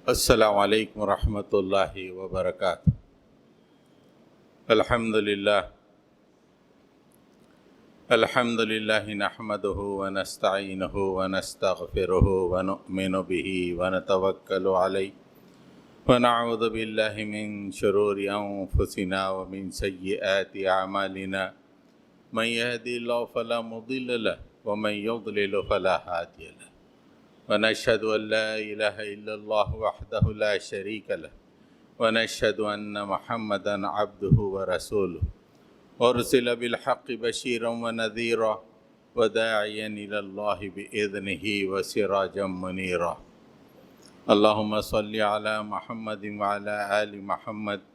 السلام علیکم ورحمۃ اللہ وبرکاتہ۔ الحمد للہ نحمده ونستعینه ونستغفره ونؤمن به ونتوکل علیہ ونعوذ باللہ من شرور انفسنا ومن سیئات اعمالنا من يهدي الله فلا مضل له ومن يضلل فلا هادي له ونشهد أن لا إله إلا الله وحده لا شريك له ونشهد أن محمدا عبده ورسوله أرسل بالحق بشيرا ونذيرا وداعيا إلى الله بإذنه وسراجا منيرا اللهم صل على محمد وعلى آل محمد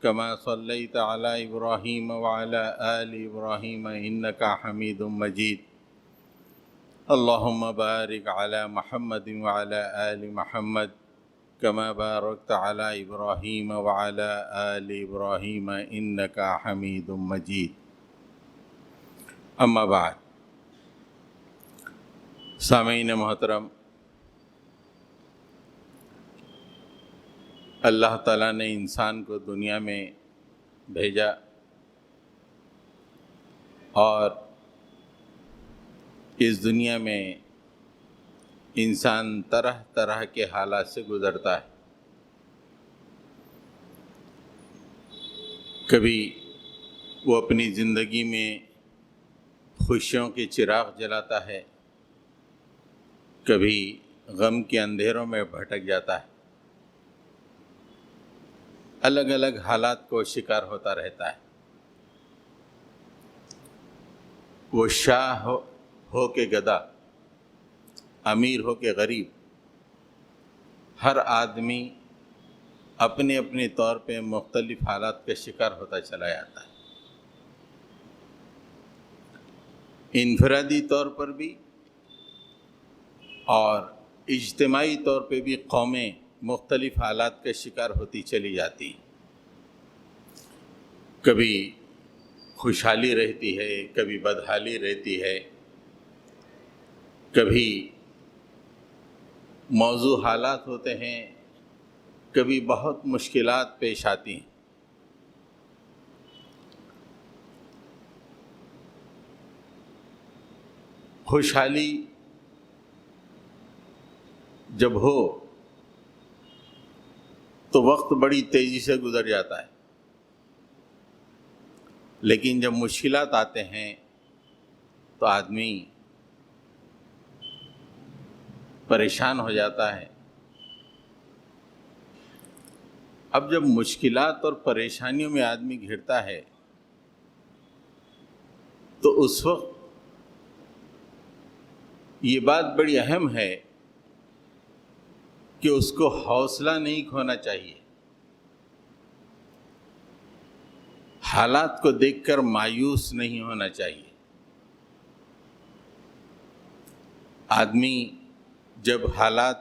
كما صليت على إبراهيم وعلى آل إبراهيم إنك حميد مجيد اللهم بارك على محمد وعلى آل محمد كما باركت على إبراهيم وعلى آل إبراهيم إنك حميد مجيد اما بعد۔ سامعین محترم، اللہ تعالیٰ نے انسان کو دنیا میں بھیجا اور اس دنیا میں انسان طرح طرح کے حالات سے گزرتا ہے۔ کبھی وہ اپنی زندگی میں خوشیوں کے چراغ جلاتا ہے، کبھی غم کے اندھیروں میں بھٹک جاتا ہے، الگ الگ حالات کو شکار ہوتا رہتا ہے۔ وہ شاہ ہو کے گدا، امیر ہو کے غریب، ہر آدمی اپنے اپنے طور پہ مختلف حالات کا شکار ہوتا چلا جاتا ہے۔ انفرادی طور پر بھی اور اجتماعی طور پہ بھی قومیں مختلف حالات کا شکار ہوتی چلی جاتی ہیں۔ کبھی خوشحالی رہتی ہے، کبھی بدحالی رہتی ہے، کبھی موضوع حالات ہوتے ہیں، کبھی بہت مشکلات پیش آتی ہیں۔ خوشحالی جب ہو تو وقت بڑی تیزی سے گزر جاتا ہے، لیکن جب مشکلات آتے ہیں تو آدمی پریشان ہو جاتا ہے۔ اب جب مشکلات اور پریشانیوں میں آدمی گھرتا ہے تو اس وقت یہ بات بڑی اہم ہے کہ اس کو حوصلہ نہیں کھونا چاہیے، حالات کو دیکھ کر مایوس نہیں ہونا چاہیے۔ آدمی جب حالات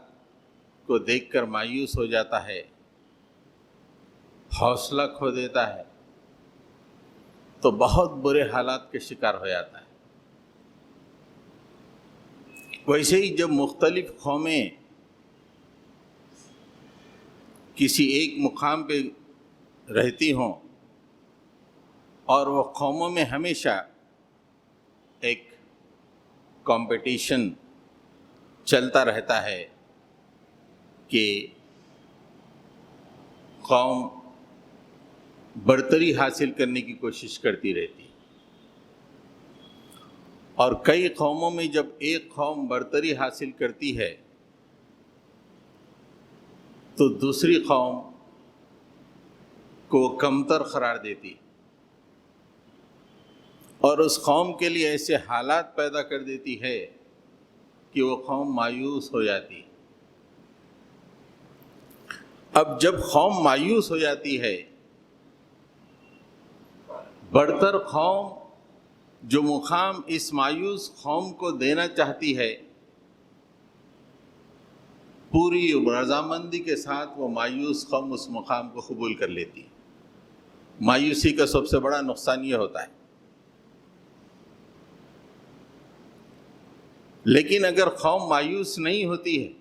کو دیکھ کر مایوس ہو جاتا ہے، حوصلہ کھو دیتا ہے، تو بہت برے حالات کے شکار ہو جاتا ہے۔ ویسے ہی جب مختلف قومیں کسی ایک مقام پہ رہتی ہوں اور وہ قوموں میں ہمیشہ ایک کمپٹیشن چلتا رہتا ہے کہ قوم برتری حاصل کرنے کی کوشش کرتی رہتی ہے، اور کئی قوموں میں جب ایک قوم برتری حاصل کرتی ہے تو دوسری قوم کو کمتر قرار دیتی اور اس قوم کے لیے ایسے حالات پیدا کر دیتی ہے کہ وہ قوم مایوس ہو جاتی۔ اب جب قوم مایوس ہو جاتی ہے، برتر قوم جو مقام اس مایوس قوم کو دینا چاہتی ہے، پوری رضامندی کے ساتھ وہ مایوس قوم اس مقام کو قبول کر لیتی ہے۔ مایوسی کا سب سے بڑا نقصان یہ ہوتا ہے۔ لیکن اگر قوم مایوس نہیں ہوتی ہے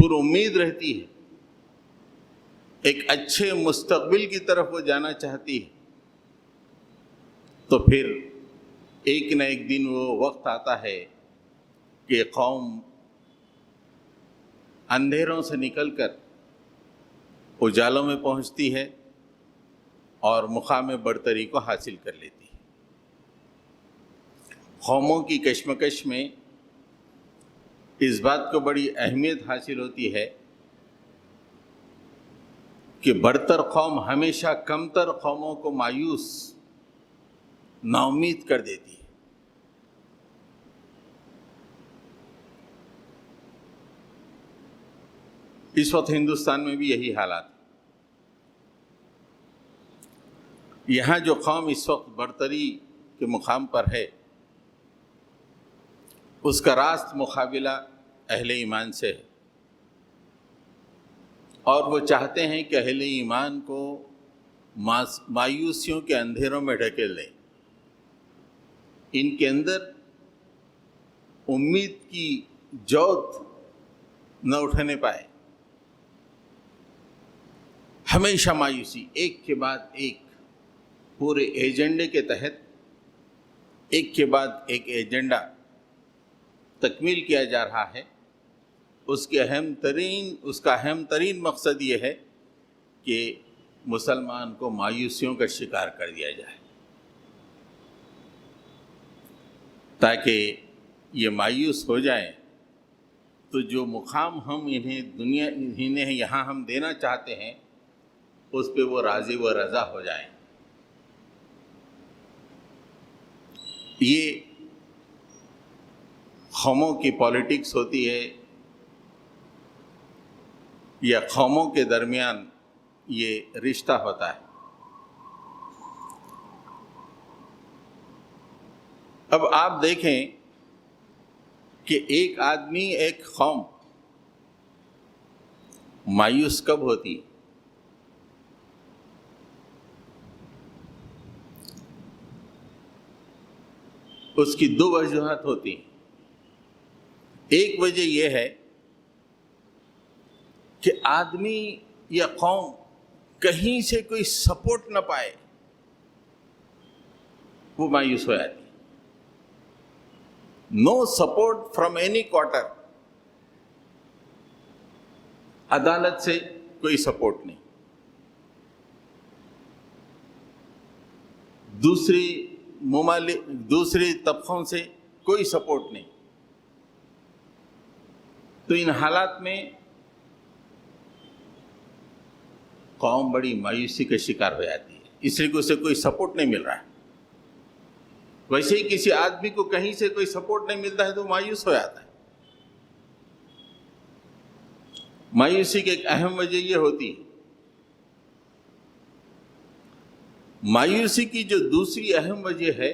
پر امید رہتی ہے، ایک اچھے مستقبل کی طرف وہ جانا چاہتی ہے، تو پھر ایک نہ ایک دن وہ وقت آتا ہے کہ قوم اندھیروں سے نکل کر اجالوں میں پہنچتی ہے اور مقام برتری کو حاصل کر لیتی ہے۔ قوموں کی کشمکش میں اس بات کو بڑی اہمیت حاصل ہوتی ہے کہ برتر قوم ہمیشہ کمتر قوموں کو مایوس، نا امید کر دیتی ہے۔ اس وقت ہندوستان میں بھی یہی حالات ہے۔ یہاں جو قوم اس وقت برتری کے مقام پر ہے، اس کا راست مقابلہ اہل ایمان سے ہے، اور وہ چاہتے ہیں کہ اہل ایمان کو مایوسیوں کے اندھیروں میں ڈھکیل دیں، ان کے اندر امید کی جوت نہ اٹھنے پائے۔ ہمیشہ مایوسی، ایک کے بعد ایک پورے ایجنڈے کے تحت ایک کے بعد ایک ایجنڈا تکمیل کیا جا رہا ہے۔ اس کا اہم ترین مقصد یہ ہے کہ مسلمان کو مایوسیوں کا شکار کر دیا جائے، تاکہ یہ مایوس ہو جائیں تو جو مقام ہم انہیں یہاں ہم دینا چاہتے ہیں اس پہ وہ راضی و رضا ہو جائیں۔ یہ قوموں کی پالیٹکس ہوتی ہے یا قوموں کے درمیان یہ رشتہ ہوتا ہے۔ اب آپ دیکھیں کہ ایک آدمی، ایک قوم مایوس کب ہوتی ہے؟ اس کی دو وجوہات ہوتی ہیں۔ ایک وجہ یہ ہے کہ آدمی یا قوم کہیں سے کوئی سپورٹ نہ پائے، وہ مایوس ہو جاتی ہے۔ نو سپورٹ فرام اینی کوارٹر، عدالت سے کوئی سپورٹ نہیں، دوسری طبقوں سے کوئی سپورٹ نہیں، تو ان حالات میں قوم بڑی مایوسی کا شکار ہو جاتی ہے، اس لیے کہ اسے کوئی سپورٹ نہیں مل رہا ہے۔ ویسے ہی کسی آدمی کو کہیں سے کوئی سپورٹ نہیں ملتا ہے تو مایوس ہو جاتا ہے۔ مایوسی کی ایک اہم وجہ یہ ہوتی ہے۔ مایوسی کی جو دوسری اہم وجہ ہے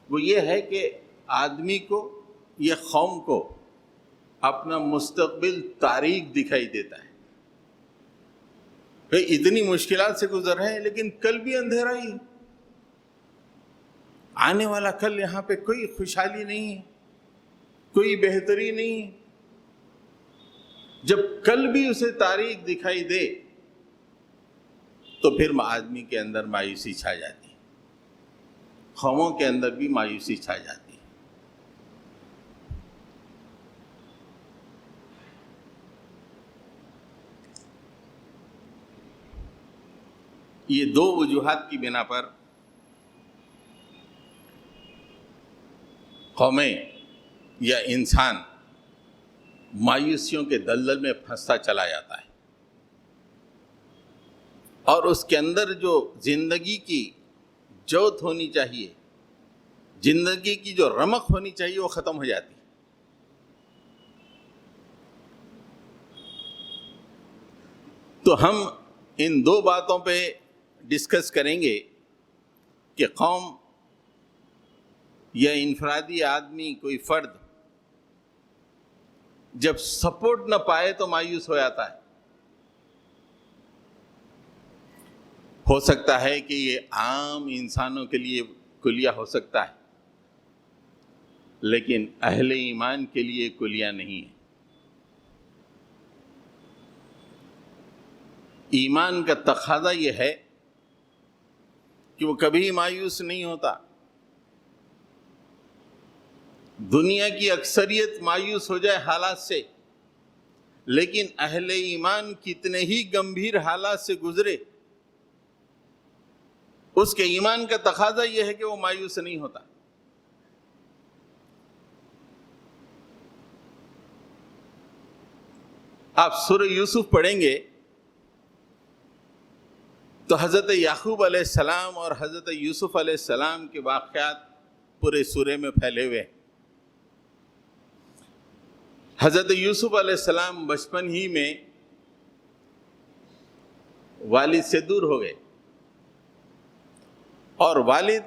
وہ یہ ہے کہ آدمی کو یا قوم کو اپنا مستقبل تاریک دکھائی دیتا ہے۔ بھئی اتنی مشکلات سے گزر رہے ہیں لیکن کل بھی اندھیرا ہی، آنے والا کل یہاں پہ کوئی خوشحالی نہیں ہے، کوئی بہتری نہیں ہے۔ جب کل بھی اسے تاریک دکھائی دے تو پھر آدمی کے اندر مایوسی چھا جاتی ہے، قوموں کے اندر بھی مایوسی چھا جاتی ہے۔ یہ دو وجوہات کی بنا پر قومیں یا انسان مایوسیوں کے دلدل میں پھنستا چلا جاتا ہے، اور اس کے اندر جو زندگی کی جوت ہونی چاہیے، زندگی کی جو رمق ہونی چاہیے، وہ ختم ہو جاتی ہے۔ تو ہم ان دو باتوں پہ ڈسکس کریں گے کہ قوم یا انفرادی آدمی، کوئی فرد جب سپورٹ نہ پائے تو مایوس ہو جاتا ہے۔ ہو سکتا ہے کہ یہ عام انسانوں کے لیے کلیہ ہو سکتا ہے، لیکن اہل ایمان کے لیے کلیہ نہیں ہے۔ ایمان کا تقاضا یہ ہے کہ وہ کبھی مایوس نہیں ہوتا. دنیا کی اکثریت مایوس ہو جائے حالات سے، لیکن اہل ایمان کتنے ہی گمبھیر حالات سے گزرے، اس کے ایمان کا تقاضا یہ ہے کہ وہ مایوس نہیں ہوتا. آپ سورہ یوسف پڑھیں گے تو حضرت یعقوب علیہ السلام اور حضرت یوسف علیہ السلام کے واقعات پورے سورے میں پھیلے ہوئے ہیں. حضرت یوسف علیہ السلام بچپن ہی میں والد سے دور ہو گئے اور والد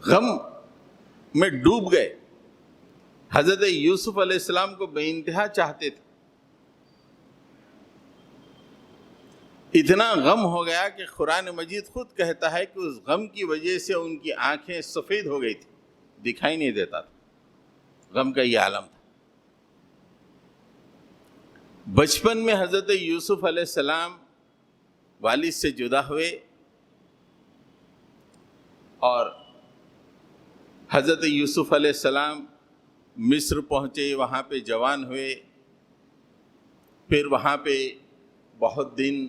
غم میں ڈوب گئے. حضرت یوسف علیہ السلام کو بے انتہا چاہتے تھے. اتنا غم ہو گیا کہ قرآن مجید خود کہتا ہے کہ اس غم کی وجہ سے ان کی آنکھیں سفید ہو گئی تھی، دکھائی نہیں دیتا تھا. غم کا یہ عالم تھا. بچپن میں حضرت یوسف علیہ السلام والد سے جدا ہوئے اور حضرت یوسف علیہ السلام مصر پہنچے، وہاں پہ جوان ہوئے. پھر وہاں پہ بہت دن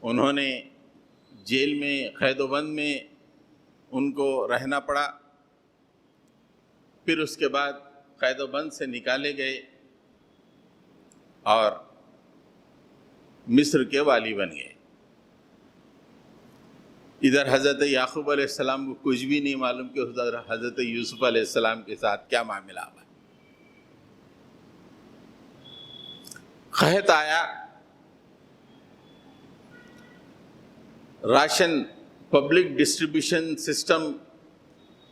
انہوں نے جیل میں قید و بند میں ان کو رہنا پڑا. پھر اس کے بعد قید و بند سے نکالے گئے اور مصر کے والی بن گئے. ادھر حضرت یعقوب علیہ السلام کو کچھ بھی نہیں معلوم کہ ادھر حضرت یوسف علیہ السلام کے ساتھ کیا معاملہ ہوا. قحط آیا، راشن پبلک ڈسٹریبیوشن سسٹم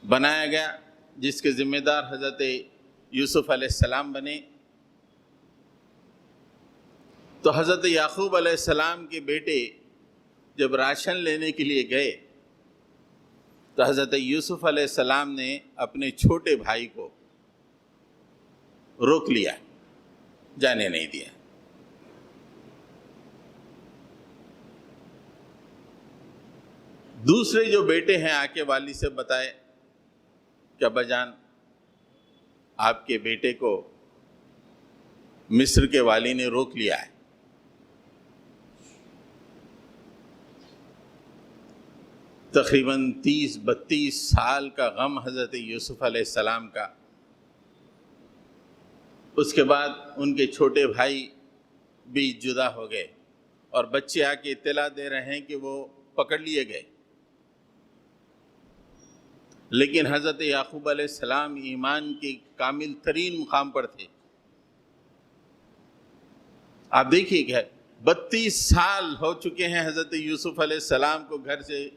بنایا گیا جس کے ذمہ دار حضرت یوسف علیہ السلام بنے. تو حضرت یعقوب علیہ السلام کے بیٹے جب راشن لینے کے لیے گئے تو حضرت یوسف علیہ السلام نے اپنے چھوٹے بھائی کو روک لیا، جانے نہیں دیا. دوسرے جو بیٹے ہیں آ کے والد سے بتائے کہ ابا جان آپ کے بیٹے کو مصر کے والی نے روک لیا ہے. تقریباً 30-32 سال کا غم حضرت یوسف علیہ السلام کا. اس کے بعد ان کے چھوٹے بھائی بھی جدا ہو گئے اور بچے آ کے اطلاع دے رہے ہیں کہ وہ پکڑ لیے گئے. لیکن حضرت یعقوب علیہ السلام ایمان کے کامل ترین مقام پر تھے. آپ دیکھیے کہ 32 سال ہو چکے ہیں حضرت یوسف علیہ السلام کو گھر سے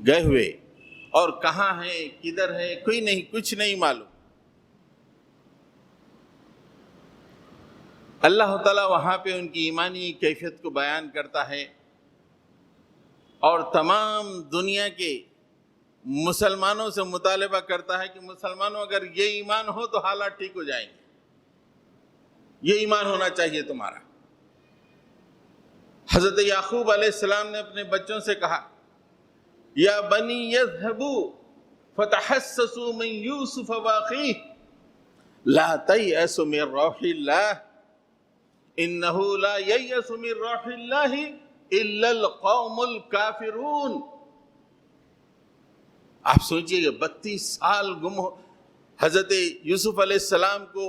گئے ہوئے، اور کہاں ہے کدھر ہے کوئی نہیں، کچھ نہیں معلوم. اللہ تعالیٰ وہاں پہ ان کی ایمانی کیفیت کو بیان کرتا ہے اور تمام دنیا کے مسلمانوں سے مطالبہ کرتا ہے کہ مسلمانوں اگر یہ ایمان ہو تو حالات ٹھیک ہو جائیں گے. یہ ایمان ہونا چاہیے تمہارا. حضرت یعقوب علیہ السلام نے اپنے بچوں سے کہا یا بنی یذهبوا فتحسسوا من یوسف واخیہ لا تیأسوا من روح اللہ انہ لا ییأس من روح اللہ الا القوم الکافرون. آپ سوچئے کہ 32 سال گم ہو، حضرت یوسف علیہ السلام کو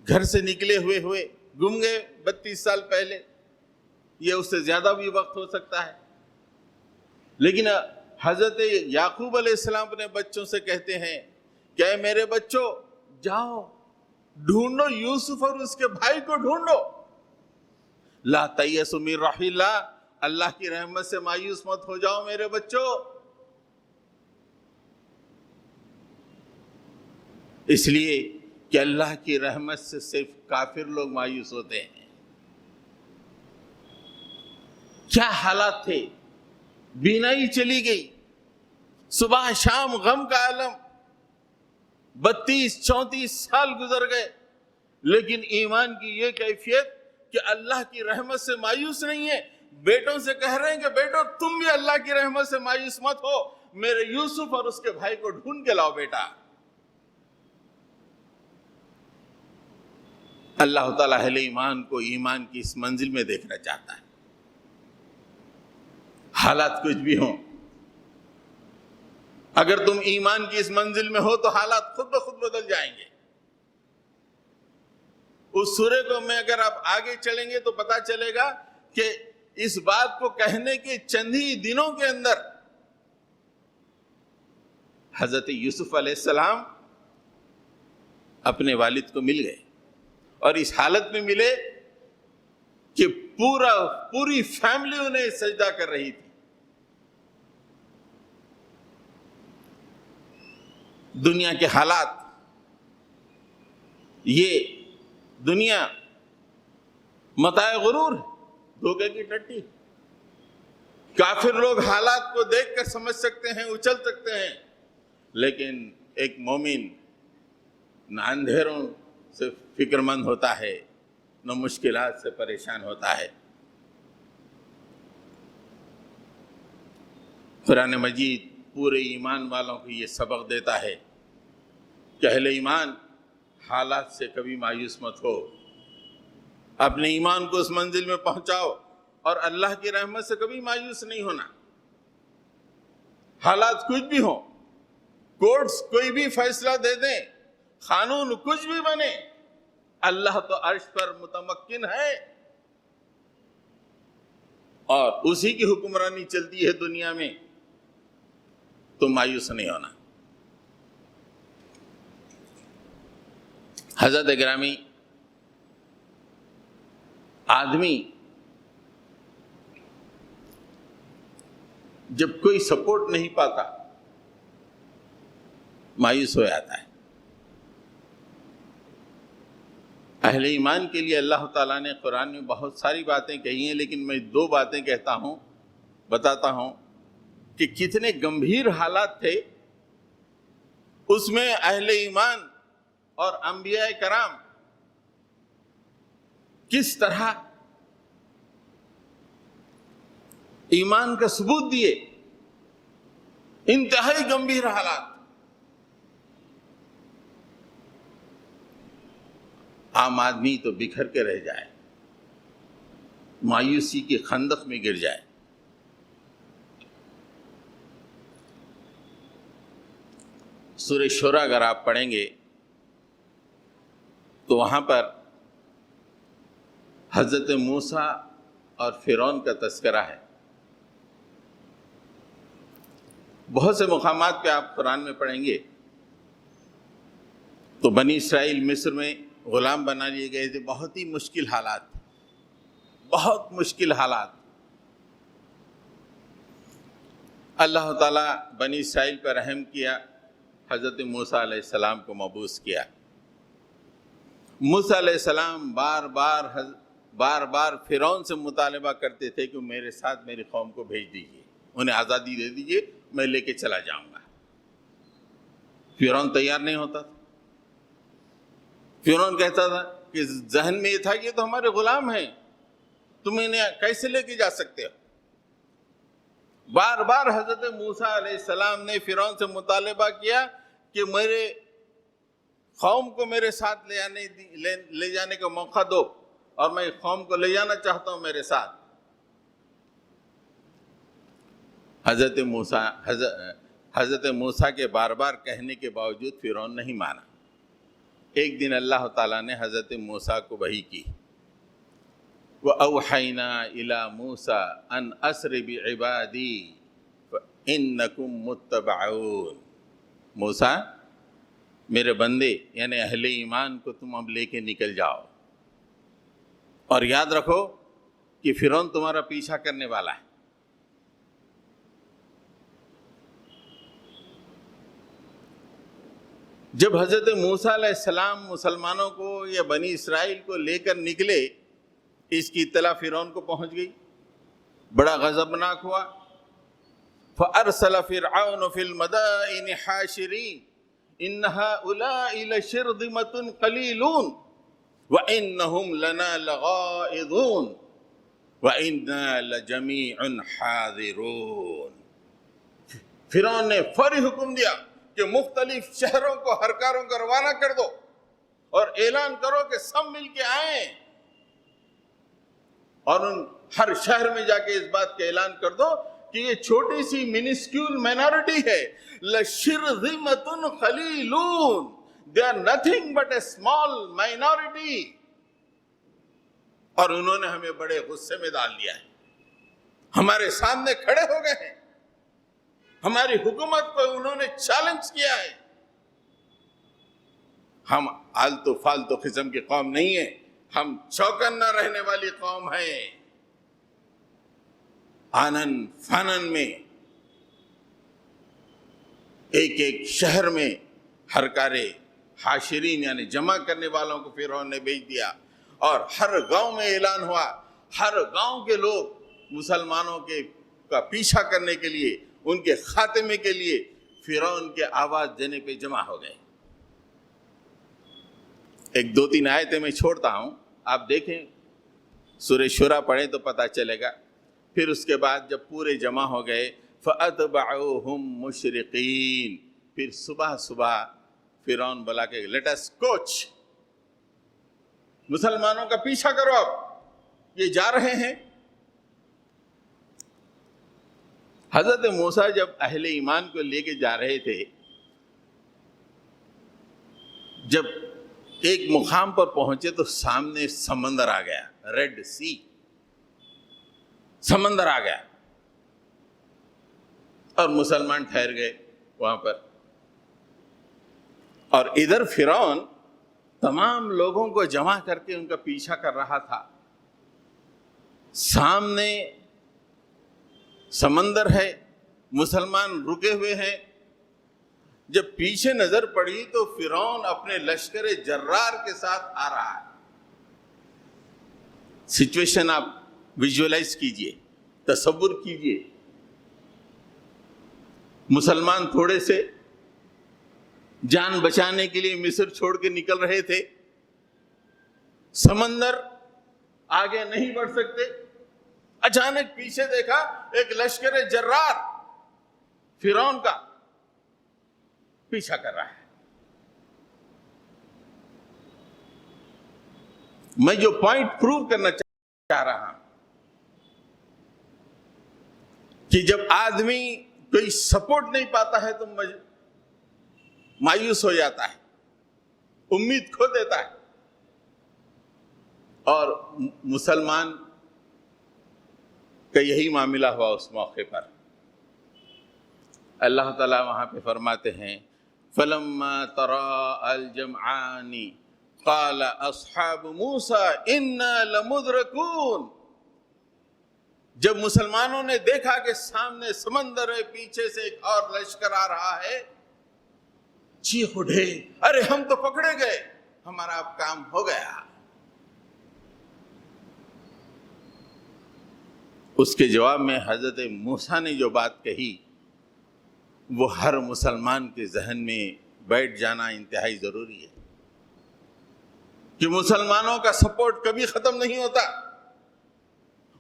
گھر سے نکلے ہوئے گم گئے 32 سال پہلے. یہ اس سے زیادہ بھی وقت ہو سکتا ہے. لیکن حضرت یعقوب علیہ السلام اپنے بچوں سے کہتے ہیں کہ اے میرے بچوں، جاؤ ڈھونڈو یوسف اور اس کے بھائی کو ڈھونڈو. لا تیأسوا من روح اللہ، اللہ کی رحمت سے مایوس مت ہو جاؤ میرے بچوں. اس لیے کہ اللہ کی رحمت سے صرف کافر لوگ مایوس ہوتے ہیں. کیا حالات تھے، بینائی چلی گئی، صبح شام غم کا عالم. 32-34 سال گزر گئے لیکن ایمان کی یہ کیفیت کہ اللہ کی رحمت سے مایوس نہیں ہے. بیٹوں سے کہہ رہے ہیں کہ بیٹو تم بھی اللہ کی رحمت سے مایوس مت ہو, میرے یوسف اور اس کے بھائی کو ڈھونڈ کے لاؤ بیٹا. اللہ تعالیٰ اہل ایمان کو ایمان کی اس منزل میں دیکھنا چاہتا ہے. حالات کچھ بھی ہوں, اگر تم ایمان کی اس منزل میں ہو تو حالات خود بخود بدل جائیں گے. اس سورے کو میں اگر آپ آگے چلیں گے تو پتا چلے گا کہ اس بات کو کہنے کے چند ہی دنوں کے اندر حضرت یوسف علیہ السلام اپنے والد کو مل گئے, اور اس حالت میں ملے کہ پوری فیملی انہیں سجدہ کر رہی تھی. دنیا کے حالات, یہ دنیا متاع غرور, دھوکے کی ٹٹی. کافر لوگ حالات کو دیکھ کر سمجھ سکتے ہیں, اچل سکتے ہیں, لیکن ایک مومن نہ اندھیروں سے فکر مند ہوتا ہے, نہ مشکلات سے پریشان ہوتا ہے. قرآن مجید پورے ایمان والوں کو یہ سبق دیتا ہے کہ اہل ایمان حالات سے کبھی مایوس مت ہو, اپنے ایمان کو اس منزل میں پہنچاؤ, اور اللہ کی رحمت سے کبھی مایوس نہیں ہونا. حالات کچھ بھی ہوں, کورٹس کوئی بھی فیصلہ دے دیں, قانون کچھ بھی بنے, اللہ تو عرش پر متمکن ہے اور اسی کی حکمرانی چلتی ہے دنیا میں, تو مایوس نہیں ہونا. حضرت گرامی, آدمی جب کوئی سپورٹ نہیں پاتا مایوس ہو جاتا ہے. اہل ایمان کے لیے اللہ تعالیٰ نے قرآن میں بہت ساری باتیں کہی ہیں, لیکن میں 2 باتیں بتاتا ہوں کہ کتنے گمبھیر حالات تھے. اس میں اہل ایمان اور انبیاء کرام کس طرح ایمان کا ثبوت دیے. انتہائی گمبھیر حالات. عام آدمی تو بکھر کے رہ جائے, مایوسی کے خندق میں گر جائے. سورہ شورى اگر آپ پڑھیں گے تو وہاں پر حضرت موسیٰ اور فرعون کا تذکرہ ہے. بہت سے مقامات پہ آپ قرآن میں پڑھیں گے تو بنی اسرائیل مصر میں غلام بنا لیے گئے تھے. بہت ہی مشکل حالات, بہت مشکل حالات. اللہ تعالیٰ بنی اسرائیل پر رحم کیا, حضرت موسیٰ علیہ السلام کو مبعوث کیا. موسیٰ علیہ السلام بار بار فرعون سے مطالبہ کرتے تھے کہ میرے ساتھ میری قوم کو بھیج دیجیے, انہیں آزادی دے دیجیے, میں لے کے چلا جاؤں گا. فرعون تیار نہیں ہوتا تھا. فرعون کہتا تھا کہ ذہن میں یہ تھا کہ یہ تو ہمارے غلام ہیں, تم انہیں کیسے لے کے جا سکتے ہو. بار بار حضرت موسیٰ علیہ السلام نے فرعون سے مطالبہ کیا کہ میرے قوم کو میرے ساتھ لے جانے کا موقع دو, اور میں قوم کو لے جانا چاہتا ہوں میرے ساتھ. حضرت موسیٰ کے بار بار کہنے کے باوجود فرعون نہیں مانا. ایک دن اللہ تعالیٰ نے حضرت موسیٰ کو وحی کی, وَأَوْحَيْنَا إِلَى مُوسَىٰ أَنْ أَسْرِ بِعِبَادِي فَإِنَّكُمْ مُتَّبَعُونَ. موسیٰ, میرے بندے یعنی اہل ایمان کو تم اب لے کے نکل جاؤ, اور یاد رکھو کہ فرعون تمہارا پیچھا کرنے والا ہے. جب حضرت موسیٰ علیہ السلام مسلمانوں کو یا بنی اسرائیل کو لے کر نکلے, اس کی اطلاع فرعون کو پہنچ گئی, بڑا غضبناک ہوا. فَأَرْسَلَ فِرْعَوْنُ فِي الْمَدَائِنِ حَاشِرِينَ إِنَّ هَؤُلَاءِ لَشِرْذِمَةٌ قَلِيلُونَ. وَإِنَّهُمْ لَنَا لَغَائِظُونَ وَإِنَّا لَجَمِيعٌ حَاذِرُونَ۔ فرعون نے فوری حکم دیا کہ مختلف شہروں کو ہرکاروں کو روانہ کر دو اور اعلان کرو کہ سب مل کے آئیں، اور ان ہر شہر میں جا کے اس بات کا اعلان کر دو کہ یہ چھوٹی سی منسکیول مائنورٹی ہے، لَشِرْذِمَةٌ قَلِيلُونَ، they are nothing but a small minority، اور انہوں نے ہمیں بڑے غصے میں ڈال دیا ہے، ہمارے سامنے کھڑے ہو گئے ہیں، ہماری حکومت کو انہوں نے چیلنج کیا ہے۔ ہم آلتو فالتو قسم کی قوم نہیں ہے، ہم چوکن نہ رہنے والی قوم ہیں۔ آنن فانن میں ایک ایک شہر میں ہرکارے حاشرین یعنی جمع کرنے والوں کو فرعون نے بھیج دیا، اور ہر گاؤں میں اعلان ہوا، ہر گاؤں کے لوگ مسلمانوں کا پیچھا کرنے کے لیے، ان کے خاتمے کے لیے فرعون کے آواز دینے پہ جمع ہو گئے۔ ایک دو تین آیتیں میں چھوڑتا ہوں، آپ دیکھیں، سورہ شورى پڑھیں تو پتہ چلے گا۔ پھر اس کے بعد جب پورے جمع ہو گئے، فَأَتْبَعُوهُمْ مُشْرِقِينَ، پھر صبح صبح فرعون بلا کہ لیٹ اس کوچ، مسلمانوں کا پیچھا کرو، اب یہ جا رہے ہیں۔ حضرت موسیٰ جب اہل ایمان کو لے کے جا رہے تھے، جب ایک مقام پر پہنچے تو سامنے سمندر آ گیا، ریڈ سی، سمندر آ گیا، اور مسلمان ٹھہر گئے وہاں پر، اور ادھر فرعون تمام لوگوں کو جمع کر کے ان کا پیچھا کر رہا تھا۔ سامنے سمندر ہے، مسلمان رکے ہوئے ہیں۔ جب پیچھے نظر پڑی تو فرعون اپنے لشکر جرار کے ساتھ آ رہا ہے۔ سچویشن آپ ویژولائز کیجئے، تصور کیجئے، مسلمان تھوڑے سے جان بچانے کے لیے مصر چھوڑ کے نکل رہے تھے، سمندر آگے نہیں بڑھ سکتے، اچانک پیچھے دیکھا ایک لشکر جرار فرعون کا پیچھا کر رہا ہے۔ میں جو پوائنٹ پروو کرنا چاہ رہا ہوں کہ جب آدمی کوئی سپورٹ نہیں پاتا ہے تو مایوس ہو جاتا ہے، امید کھو دیتا ہے، اور مسلمان کا یہی معاملہ ہوا اس موقع پر۔ اللہ تعالیٰ وہاں پہ فرماتے ہیں فَلَمَّا تَرَاءَ الْجَمْعَانِ قَالَ أَصْحَابُ مُوسَىٰ إِنَّا لَمُدْرَكُونَ، جب مسلمانوں نے دیکھا کہ سامنے سمندر ہے، پیچھے سے ایک اور لشکر آ رہا ہے، چیخ اٹھے، ارے ہم تو پکڑے گئے، ہمارا اب کام ہو گیا۔ اس کے جواب میں حضرت موسیٰ نے جو بات کہی وہ ہر مسلمان کے ذہن میں بیٹھ جانا انتہائی ضروری ہے کہ مسلمانوں کا سپورٹ کبھی ختم نہیں ہوتا۔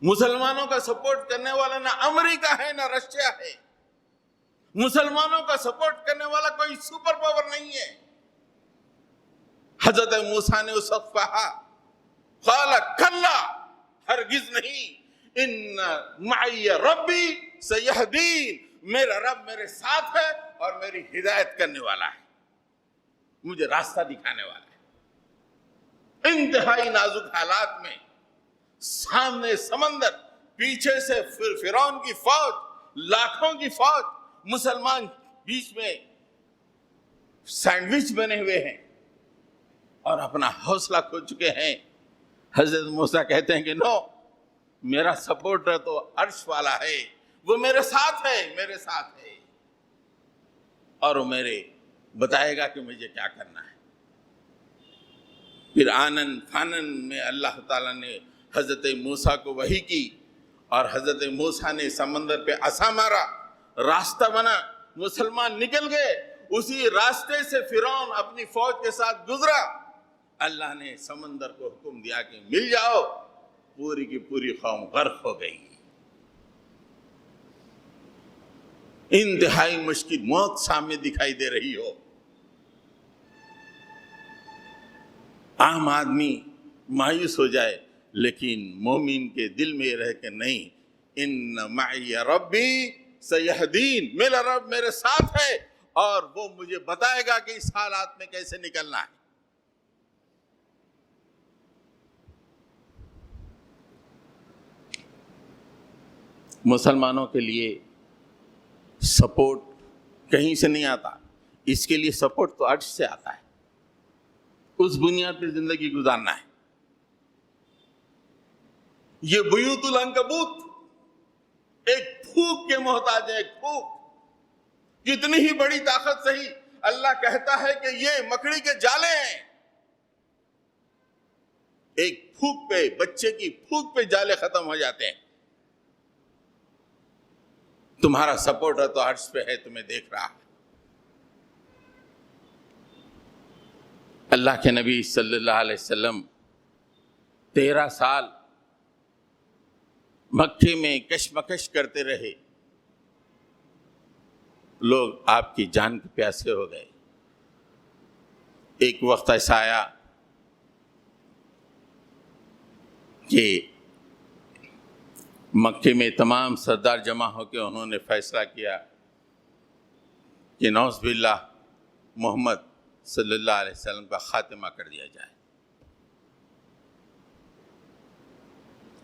مسلمانوں کا سپورٹ کرنے والا نہ امریکہ ہے نہ رشیا ہے، مسلمانوں کا سپورٹ کرنے والا کوئی سپر پاور نہیں ہے۔ حضرت موسیٰ نے اس وقت کہا قال کلا، ہرگز نہیں، ان معی ربی سیہدین، میرا رب میرے ساتھ ہے اور میری ہدایت کرنے والا ہے، مجھے راستہ دکھانے والا ہے۔ انتہائی نازک حالات میں، سامنے سمندر، پیچھے سے فرعون کی فوج، لاکھوں کی فوج، مسلمان بیچ میں سینڈوچ بنے ہوئے ہیں اور اپنا حوصلہ کھو چکے ہیں۔ حضرت موسیٰ کہتے ہیں کہ نو، میرا سپورٹر تو عرش والا ہے، وہ میرے ساتھ ہے، میرے ساتھ ہے، اور وہ میرے بتائے گا کہ مجھے کیا کرنا ہے۔ پھر آنن فانن میں اللہ تعالیٰ نے حضرت موسیٰ کو وحی کی، اور حضرت موسیٰ نے سمندر پہ عصا مارا، راستہ بنا، مسلمان نکل گئے۔ اسی راستے سے فرعون اپنی فوج کے ساتھ گزرا، اللہ نے سمندر کو حکم دیا کہ مل جاؤ، پوری کی پوری قوم غرق ہو گئی. انتہائی مشکل، موت سامنے دکھائی دے رہی ہو. عام آدمی مایوس ہو جائے، لیکن مومن کے دل میں یہ رہے کہ نہیں، ان معی ربی سیہدین، میرا رب میرے ساتھ ہے اور وہ مجھے بتائے گا کہ اس حالات میں کیسے نکلنا ہے. مسلمانوں کے لیے سپورٹ کہیں سے نہیں آتا، اس کے لیے سپورٹ تو عرش سے آتا ہے. اس بنیاد پہ زندگی گزارنا ہے. یہ بیوت العنکبوت ایک پھونک کے محتاج ہے. ایک پھونک، کتنی ہی بڑی طاقت صحیح، اللہ کہتا ہے کہ یہ مکڑی کے جالے ہیں. ایک پھونک پہ، بچے کی پھونک پہ جالے ختم ہو جاتے ہیں. تمہارا سپورٹ ہے تو عرش پہ ہے، تمہیں دیکھ رہا ہے. اللہ کے نبی صلی اللہ علیہ وسلم 13 سال مکے میں کشمکش کرتے رہے. لوگ آپ کی جان کے پیاسے ہو گئے. ایک وقت ایسا آیا کہ مکے میں تمام سردار جمع ہو کے انہوں نے فیصلہ کیا کہ نعوذ باللہ محمد صلی اللہ علیہ وسلم کا خاتمہ کر دیا جائے.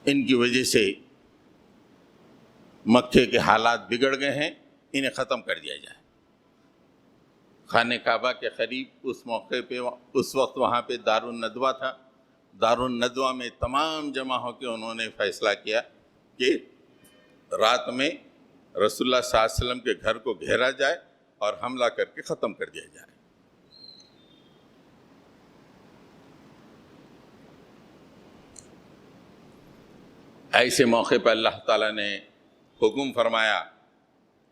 ان کی وجہ سے مکے کے حالات بگڑ گئے ہیں، انہیں ختم کر دیا جائے. خانہ کعبہ کے قریب اس موقع پہ، اس وقت وہاں پہ دار الندوہ تھا. دار الندوہ میں تمام جمع ہو کے انہوں نے فیصلہ کیا کہ رات میں رسول اللہ صلی اللہ علیہ وسلم کے گھر کو گھیرا جائے اور حملہ کر کے ختم کر دیا جائے. ایسے موقع پہ اللہ تعالیٰ نے حکم فرمایا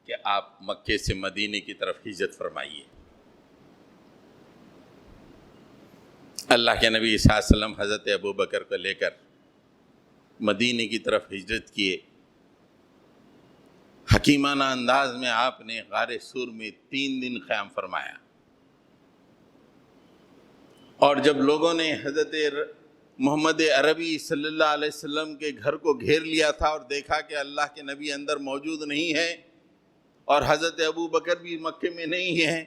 کہ آپ مکے سے مدینے کی طرف ہجرت فرمائیے. اللہ کے نبی صلی اللہ علیہ وسلم حضرت ابو بکر کو لے کر مدینے کی طرف ہجرت کیے. حکیمانہ انداز میں آپ نے غار سور میں 3 دن قیام فرمایا. اور جب لوگوں نے حضرت محمد عربی صلی اللہ علیہ وسلم کے گھر کو گھیر لیا تھا اور دیکھا کہ اللہ کے نبی اندر موجود نہیں ہے اور حضرت ابو بکر بھی مکے میں نہیں ہے،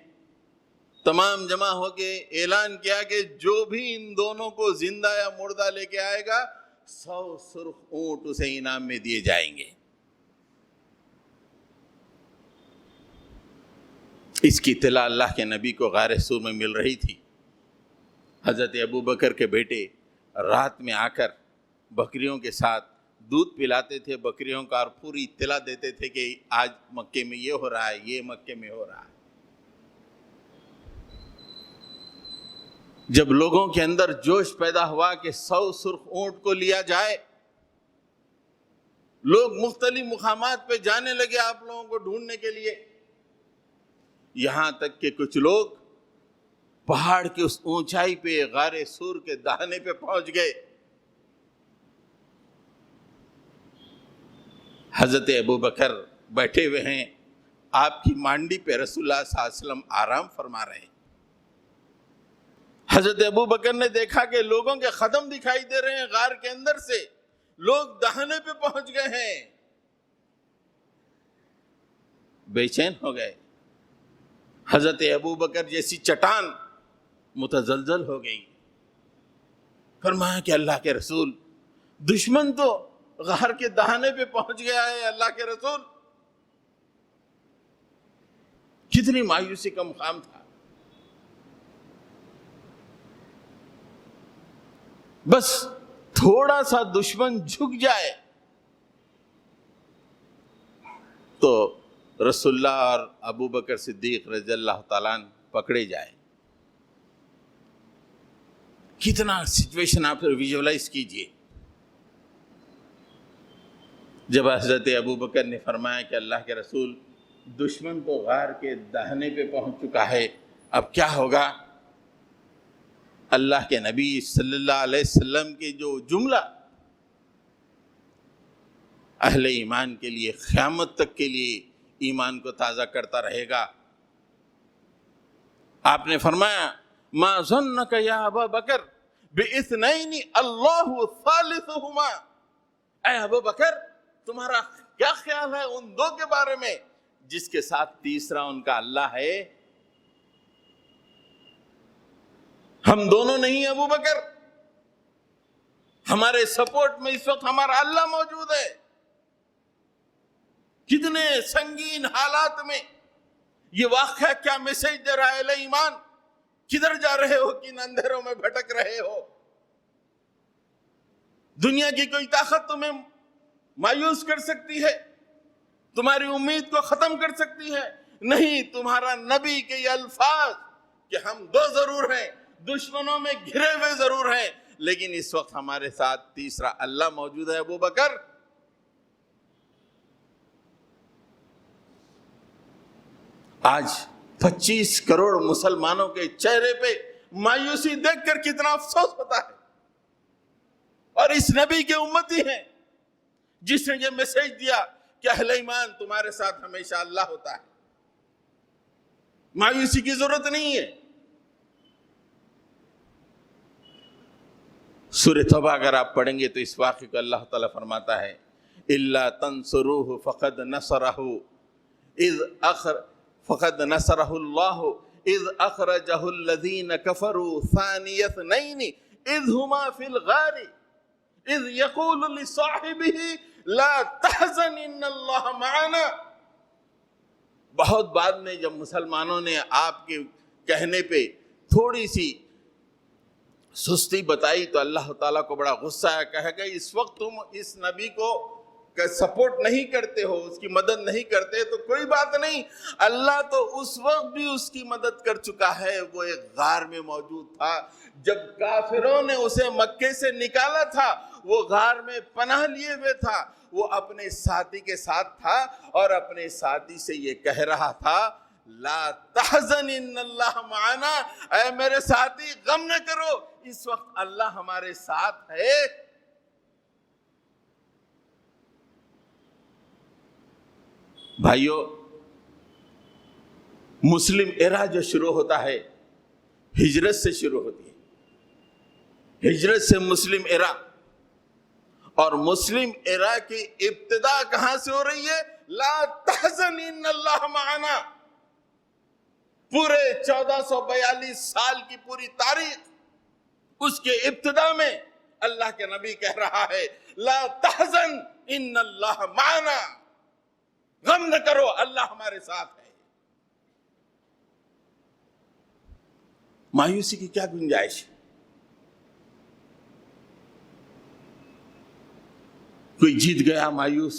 تمام جمع ہو کے اعلان کیا کہ جو بھی ان دونوں کو زندہ یا مردہ لے کے آئے گا 100 سرخ اونٹ اسے انعام میں دیے جائیں گے. اس کی اطلاع اللہ کے نبی کو غار سور میں مل رہی تھی. حضرت ابو بکر کے بیٹے رات میں آ کر بکریوں کے ساتھ دودھ پلاتے تھے بکریوں کا، اور پوری اطلاع دیتے تھے کہ آج مکے میں یہ ہو رہا ہے، یہ مکے میں ہو رہا ہے. جب لوگوں کے اندر جوش پیدا ہوا کہ 100 سرخ اونٹ کو لیا جائے، لوگ مختلف مقامات پہ جانے لگے آپ لوگوں کو ڈھونڈنے کے لیے. یہاں تک کہ کچھ لوگ پہاڑ کی اس اونچائی پہ غار سور کے دہانے پہ پہنچ گئے. حضرت ابو بکر بیٹھے ہوئے ہیں، آپ کی مانڈی پہ رسول اللہ صلی اللہ علیہ وسلم آرام فرما رہے ہیں. حضرت ابو بکر نے دیکھا کہ لوگوں کے قدم دکھائی دے رہے ہیں غار کے اندر سے، لوگ دہانے پہ پہنچ گئے ہیں. بے چین ہو گئے. حضرت ابو بکر جیسی چٹان متزلزل ہو گئی. فرمایا کہ اللہ کے رسول، دشمن تو غار کے دہانے پہ پہنچ گیا ہے. اللہ کے رسول، کتنی مایوسی کا مقام تھا. بس تھوڑا سا دشمن جھک جائے تو رسول اللہ اور ابو بکر صدیق رضی اللہ تعالیٰ عنہ پکڑے جائے. کتنا سچویشن آپ ویژولائز کیجئے. جب حضرت ابو بکر نے فرمایا کہ اللہ کے رسول، دشمن تو غار کے دہنے پہ پہنچ چکا ہے، اب کیا ہوگا؟ اللہ کے نبی صلی اللہ علیہ وسلم کے جو جملہ اہل ایمان کے لیے قیامت تک کے لیے ایمان کو تازہ کرتا رہے گا. آپ نے فرمایا ما ظنک یا ابا بکر باثنین اللہ ثالثہما. اے ابو بکر تمہارا کیا خیال ہے ان دو کے بارے میں جس کے ساتھ تیسرا ان کا اللہ ہے؟ ہم دونوں نہیں ابو بکر، ہمارے سپورٹ میں اس وقت ہمارا اللہ موجود ہے. کتنے سنگین حالات میں یہ واقعہ کیا میسج دے رہا ہے؟ اہل ایمان کدھر جا رہے ہو؟ کن اندھیروں میں بھٹک رہے ہو؟ دنیا کی کوئی طاقت تمہیں مایوس کر سکتی ہے، تمہاری امید کو ختم کر سکتی ہے؟ نہیں، تمہارا نبی کے یہ الفاظ کہ ہم دو ضرور ہیں، دشمنوں میں گھرے ہوئے ضرور ہیں، لیکن اس وقت ہمارے ساتھ تیسرا اللہ موجود ہے. ابو بکر آج 25 کروڑ مسلمانوں کے چہرے پہ مایوسی دیکھ کر کتنا افسوس ہوتا ہے. اور اس نبی کے امتی ہیں جس نے یہ میسج دیا کہ اہل ایمان تمہارے ساتھ ہمیشہ اللہ ہوتا ہے. مایوسی کی ضرورت نہیں ہے. سورہ توبہ اگر آپ پڑھیں گے تو اس واقعے کو اللہ تعالیٰ فرماتا ہے اِلَّا تَنْصُرُوهُ فَقَدْ نَصَرَهُ اللَّهُ إِذْ أَخْرَجَهُ الَّذِينَ كَفَرُوا ثَانِيَ اثْنَيْنِ إِذْ هُمَا فِي الْغَارِ إِذْ يَقُولُ لِصَاحِبِهِ لَا تَحْزَنْ إِنَّ اللَّهَ مَعَنَا. بہت بعد میں جب مسلمانوں نے آپ کے کہنے پہ تھوڑی سی سستی بتائی تو اللہ تعالیٰ کو بڑا غصہ آیا. کہا کہ اس وقت تم اس نبی کو سپورٹ نہیں کرتے ہو، اس کی مدد نہیں کرتے تو کوئی بات نہیں، اللہ تو اس وقت بھی اس کی مدد کر چکا ہے. وہ ایک غار میں موجود تھا جب کافروں نے اسے مکے سے نکالا تھا، وہ غار میں پناہ لیے ہوئے تھا، وہ اپنے ساتھی کے ساتھ تھا اور اپنے ساتھی سے یہ کہہ رہا تھا لا تحزن ان اللہ معنا، اے میرے ساتھی غم نہ کرو، اس وقت اللہ ہمارے ساتھ ہے. بھائیو، مسلم ایرا جو شروع ہوتا ہے ہجرت سے شروع ہوتی ہے. ہجرت سے مسلم ایرا، اور مسلم ایرا کی ابتدا کہاں سے ہو رہی ہے؟ لا تحزن ان اللہ معنا. پورے 1442 سال کی پوری تاریخ، اس کے ابتدا میں اللہ کے نبی کہہ رہا ہے لا تحزن ان اللہ معنا، غم نہ کرو اللہ ہمارے ساتھ ہے. مایوسی کی کیا گنجائش ہے؟ کوئی جیت گیا مایوس،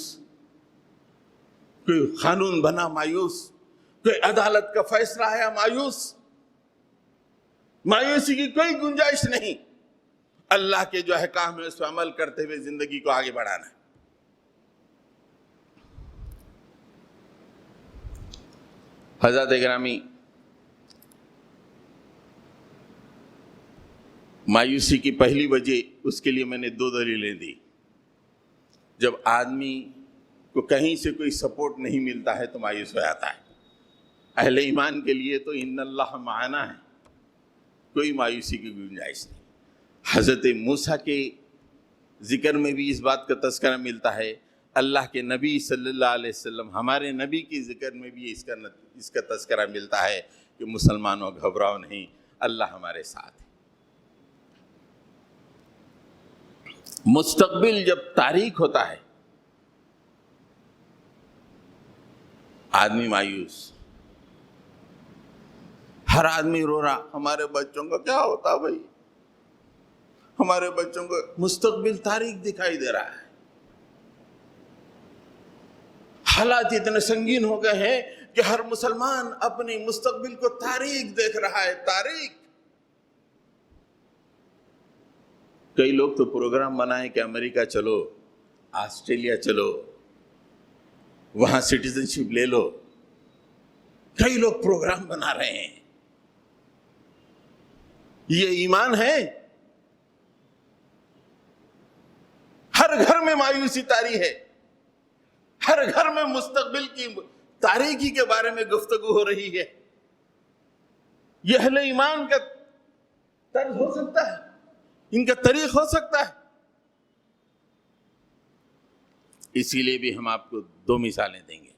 کوئی قانون بنا مایوس، کوئی عدالت کا فیصلہ آیا مایوس. مایوسی کی کوئی گنجائش نہیں. اللہ کے جو احکام ہے اس پر عمل کرتے ہوئے زندگی کو آگے بڑھانا ہے. حضرات گرامی، مایوسی کی پہلی وجہ اس کے لیے میں نے 2 دلیلیں دی. جب آدمی کو کہیں سے کوئی سپورٹ نہیں ملتا ہے تو مایوس ہو جاتا ہے. اہل ایمان کے لیے تو ان اللہ معنا ہے، کوئی مایوسی کی گنجائش نہیں. حضرت موسیٰ کے ذکر میں بھی اس بات کا تذکرہ ملتا ہے، اللہ کے نبی صلی اللہ علیہ وسلم ہمارے نبی کی ذکر میں بھی اس کا تذکرہ ملتا ہے کہ مسلمانوں گھبراؤ نہیں، اللہ ہمارے ساتھ ہے. مستقبل جب تاریک ہوتا ہے آدمی مایوس، ہر آدمی رو رہا، ہمارے بچوں کا کیا ہوتا بھائی، ہمارے بچوں کو مستقبل تاریک دکھائی دے رہا ہے. حالات اتنے سنگین ہو گئے ہیں کہ ہر مسلمان اپنی مستقبل کو تاریک دیکھ رہا ہے. تاریک. کئی لوگ تو پروگرام بنائیں کہ امریکہ چلو، آسٹریلیا چلو، وہاں سٹیزن شپ لے لو. کئی لوگ پروگرام بنا رہے ہیں. یہ ایمان ہے؟ ہر گھر میں مایوسی طاری ہے، ہر گھر میں مستقبل کی تاریکی کے بارے میں گفتگو ہو رہی ہے۔ یہ اہل ایمان کا طرز ہو سکتا ہے، ان کا طریق ہو سکتا ہے؟ اسی لیے بھی ہم آپ کو دو مثالیں دیں گے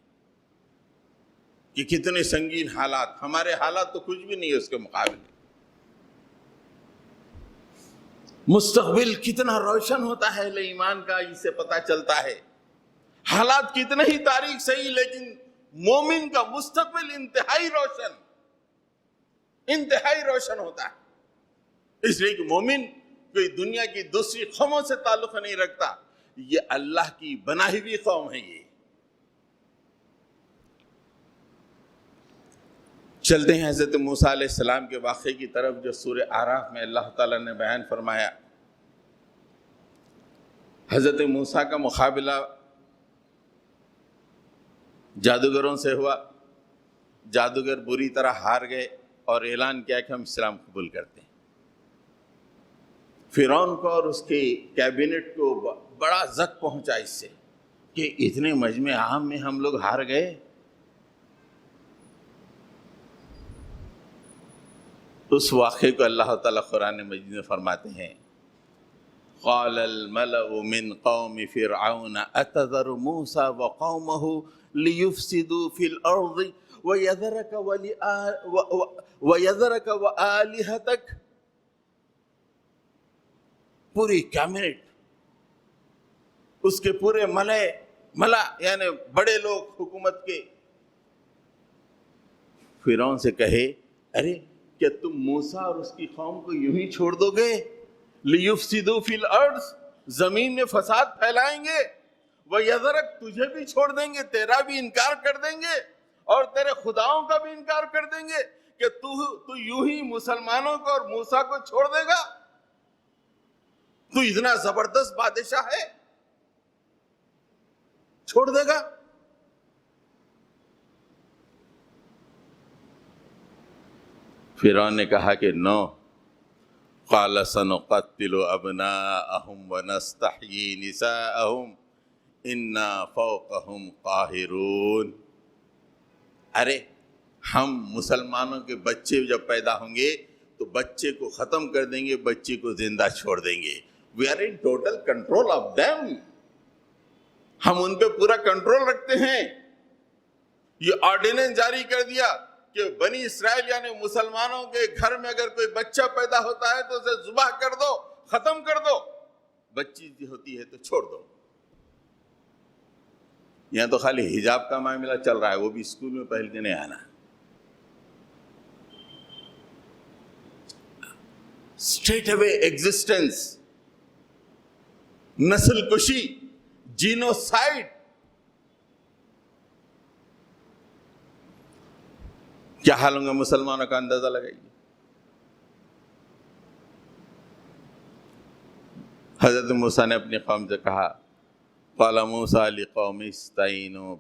کہ کتنے سنگین حالات، ہمارے حالات تو کچھ بھی نہیں ہے اس کے مقابلے۔ مستقبل کتنا روشن ہوتا ہے اہل ایمان کا، اس سے پتہ چلتا ہے۔ حالات کتنے ہی تاریک صحیح، لیکن مومن کا مستقبل انتہائی روشن ہوتا ہے۔ اس لیے کہ مومن کوئی دنیا کی دوسری قوموں سے تعلق نہیں رکھتا، یہ اللہ کی بنائی ہوئی قوم ہے۔ یہ چلتے ہیں حضرت موسیٰ علیہ السلام کے واقعے کی طرف، جو سورہ اعراف میں اللہ تعالیٰ نے بیان فرمایا۔ حضرت موسیٰ کا مقابلہ جادوگروں سے ہوا، جادوگر بری طرح ہار گئے اور اعلان کیا کہ ہم اسلام قبول کرتے ہیں۔ فرعون کو اور اس کے کیبنٹ کو بڑا زک پہنچا اس سے کہ اتنے مجمع عام میں ہم لوگ ہار گئے۔ اس واقعے کو اللہ تعالیٰ قرآن مجید میں فرماتے ہیں، قال الملأ من قوم فرعون اتذر موسى وقومه ليفسدوا في الارض ويذرك وآلهتك۔ پوری کیبنٹ، اس کے پورے ملا یعنی بڑے لوگ حکومت کے، فرعون سے کہے ارے کیا تم موسیٰ اور اس کی قوم کو یوں ہی چھوڑ دو گے؟ لیفسدوا فی الارض، زمین میں فساد پھیلائیں گے، ویذرک، تجھے بھی چھوڑ دیں گے، تیرا بھی انکار کر دیں گے اور تیرے خداؤں کا بھی انکار کر دیں گے کہ تو یوں ہی مسلمانوں کو اور موسیٰ کو چھوڑ دے گا؟ تو اتنا زبردست بادشاہ ہے، چھوڑ دے گا؟ فرعون نے کہا کہ نو، قال سنقتل ابناءهم ونستحيي نساءهم انا فوقهم قاہرون۔ ارے ہم مسلمانوں کے بچے جب پیدا ہوں گے تو بچے کو ختم کر دیں گے، بچے کو زندہ چھوڑ دیں گے۔ We are in total control of them, ہم ان پہ پورا کنٹرول رکھتے ہیں۔ یہ آرڈیننس جاری کر دیا کہ بنی اسرائیل یعنی مسلمانوں کے گھر میں اگر کوئی بچہ پیدا ہوتا ہے تو اسے ذبح کر دو، ختم کر دو، بچی ہوتی ہے تو چھوڑ دو۔ یہاں تو خالی حجاب کا معاملہ چل رہا ہے، وہ بھی اسکول میں پہل کے نہیں آنا۔ اسٹریٹ اوے ایگزسٹنس، نسل کشی، جینوسائیڈ۔ کیا حال ہوں گے مسلمانوں کا اندازہ لگائیے۔ حضرت موسیٰ نے اپنی قوم سے کہا، قال موسیٰ لقومہ استعینوا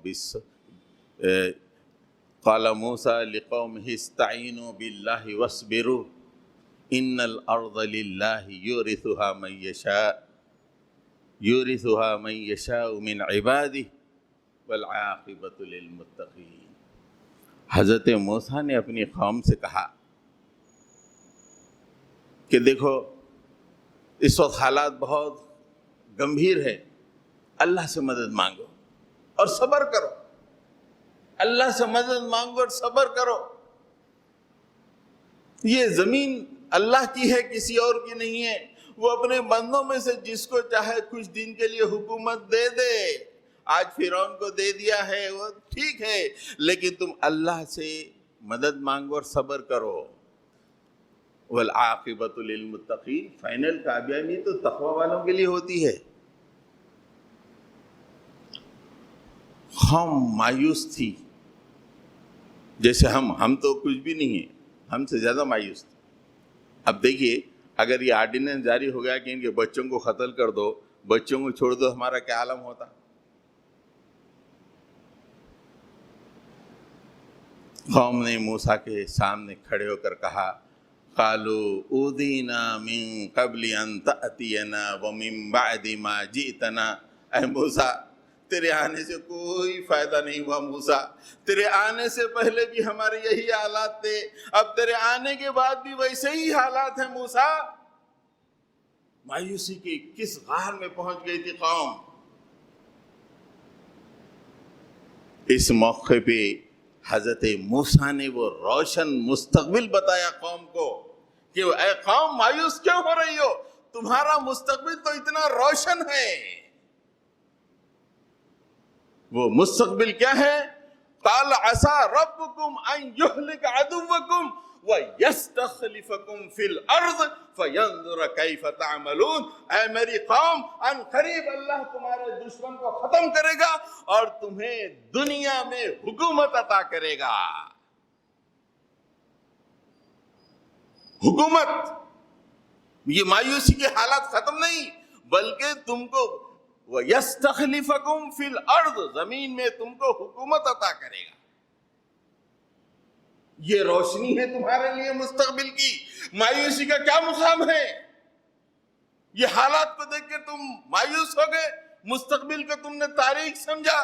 باللہ واصبروا ان الارض للہ یورثها من یشاء من عبادہ والعاقبۃ للمتقین۔ حضرت موسیٰ نے اپنی قوم سے کہا کہ دیکھو اس وقت حالات بہت گمبھیر ہے، اللہ سے مدد مانگو اور صبر کرو، اللہ سے مدد مانگو اور صبر کرو۔ یہ زمین اللہ کی ہے، کسی اور کی نہیں ہے۔ وہ اپنے بندوں میں سے جس کو چاہے کچھ دن کے لیے حکومت دے دے۔ آج فرعون کو دے دیا ہے، وہ ٹھیک ہے، لیکن تم اللہ سے مدد مانگو اور صبر کرو۔ والعاقبۃ للمتقین، فائنل کامیابی تو تقوی والوں کے لیے ہوتی ہے۔ قوم مایوس تھی، جیسے ہم تو کچھ بھی نہیں ہیں، ہم سے زیادہ مایوس تھے۔ اب دیکھیے اگر یہ آرڈیننس جاری ہو گیا کہ ان کے بچوں کو قتل کر دو، بچوں کو چھوڑ دو، ہمارا کیا عالم ہوتا۔ قوم نے موسیٰ کے سامنے کھڑے ہو کر کہا، قالوا اوذینا من قبل ان تأتینا ومن بعد ما جئتنا. اے موسیٰ تیرے آنے سے کوئی فائدہ نہیں ہوا موسیٰ، تیرے آنے سے پہلے بھی ہمارے یہی حالات تھے، اب تیرے آنے کے بعد بھی ویسے ہی حالات ہیں موسیٰ. مایوسی کی کس غار میں پہنچ گئی تھی قوم. اس موقع پہ حضرت موسیٰ نے وہ روشن مستقبل بتایا قوم کو کہ اے قوم مایوس کیوں ہو رہی ہو، تمہارا مستقبل تو اتنا روشن ہے. وہ مستقبل کیا ہے؟ قال عسى ربكم ان يهلك عدوكم ويستخلفكم في الارض فينظر كيف تعملون. اے میری قوم ان قریب اللہ تمہارے دشمن کو ختم کرے گا اور تمہیں دنیا میں حکومت عطا کرے گا. حکومت، یہ مایوسی کے حالات ختم نہیں بلکہ تم کو وَيَسْتَخْلِفَكُمْ فِي الْأَرْضِ، زمین میں تم کو حکومت عطا کرے گا. یہ روشنی ہے تمہارے لیے مستقبل کی. مایوسی کا کیا مقام ہے؟ یہ حالات کو دیکھ کے تم مایوس ہو گئے، مستقبل کو تم نے تاریخ سمجھا؟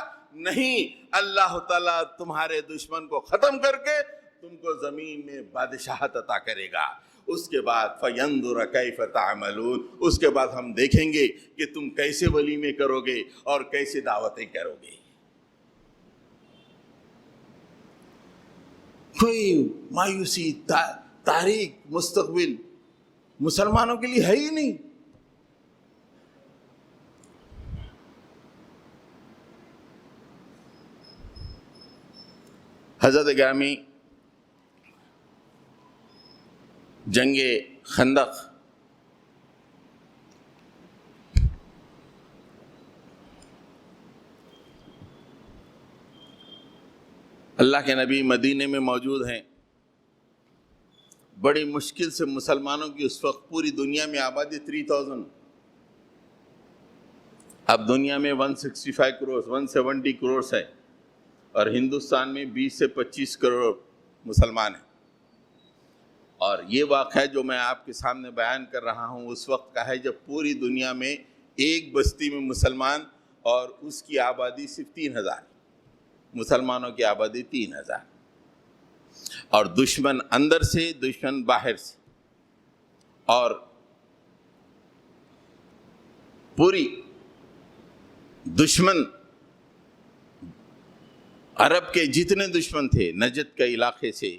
نہیں، اللہ تعالیٰ تمہارے دشمن کو ختم کر کے تم کو زمین میں بادشاہت عطا کرے گا. اس کے بعد فَيَنْظُرَ كَيْفَ تَعْمَلُونَ، اس کے بعد ہم دیکھیں گے کہ تم کیسے ولیمے کرو گے اور کیسے دعوتیں کرو گے. کوئی مایوسی، تاریخ، مستقبل مسلمانوں کے لیے ہے ہی نہیں. حضرت گرامی، جنگ خندق اللہ کے نبی مدینے میں موجود ہیں. بڑی مشکل سے مسلمانوں کی اس وقت پوری دنیا میں آبادی 3000، اب دنیا میں 165 کروڑ 170 کروڑ ہے اور ہندوستان میں 20 سے 25 کروڑ مسلمان ہیں. اور یہ واقعہ جو میں آپ کے سامنے بیان کر رہا ہوں اس وقت کا ہے جب پوری دنیا میں ایک بستی میں مسلمان اور اس کی آبادی صرف 3000، مسلمانوں کی آبادی 3000، اور دشمن اندر سے دشمن باہر سے. اور پوری دشمن عرب کے جتنے دشمن تھے، نجد کے علاقے سے،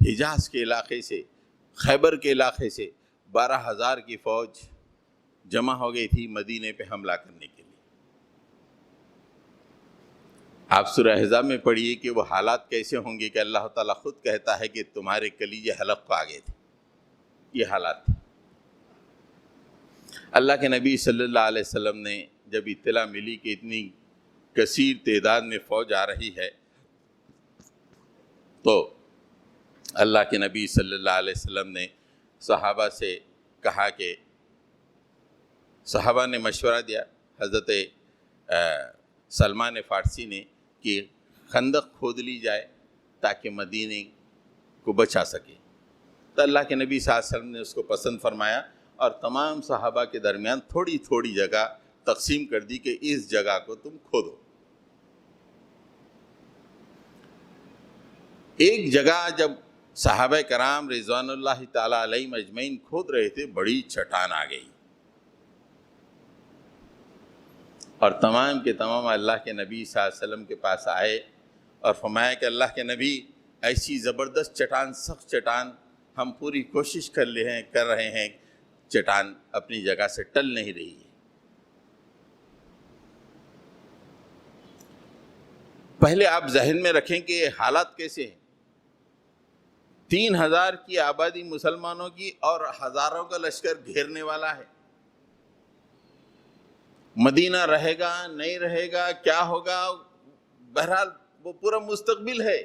حجاز کے علاقے سے، خیبر کے علاقے سے 12,000 کی فوج جمع ہو گئی تھی مدینے پہ حملہ کرنے کے لیے. آپ سورہ احزاب میں پڑھیے کہ وہ حالات کیسے ہوں گے کہ اللہ تعالیٰ خود کہتا ہے کہ تمہارے کلیجے حلق کو آگے تھے. یہ حالات تھے. اللہ کے نبی صلی اللہ علیہ وسلم نے جب اطلاع ملی کہ اتنی کثیر تعداد میں فوج آ رہی ہے تو اللہ کے نبی صلی اللہ علیہ وسلم نے صحابہ سے کہا کہ صحابہ نے مشورہ دیا، حضرت سلمان فارسی نے، کہ خندق کھود لی جائے تاکہ مدینے کو بچا سکے. تو اللہ کے نبی صلی اللہ علیہ وسلم نے اس کو پسند فرمایا اور تمام صحابہ کے درمیان تھوڑی تھوڑی جگہ تقسیم کر دی کہ اس جگہ کو تم کھودو. ایک جگہ جب صحابہ کرام رضوان اللہ تعالیٰ علیہم اجمعین کھود رہے تھے، بڑی چٹان آ گئی اور تمام کے تمام اللہ کے نبی صلی اللہ علیہ وسلم کے پاس آئے اور فرمایا کہ اللہ کے نبی، ایسی زبردست چٹان، سخت چٹان، ہم پوری کوشش کر رہے ہیں، چٹان اپنی جگہ سے ٹل نہیں رہی ہے. پہلے آپ ذہن میں رکھیں کہ حالات کیسے ہیں. 3000 کی آبادی مسلمانوں کی اور ہزاروں کا لشکر گھیرنے والا ہے. مدینہ رہے گا نہیں رہے گا، کیا ہوگا، بہرحال وہ پورا مستقبل ہے.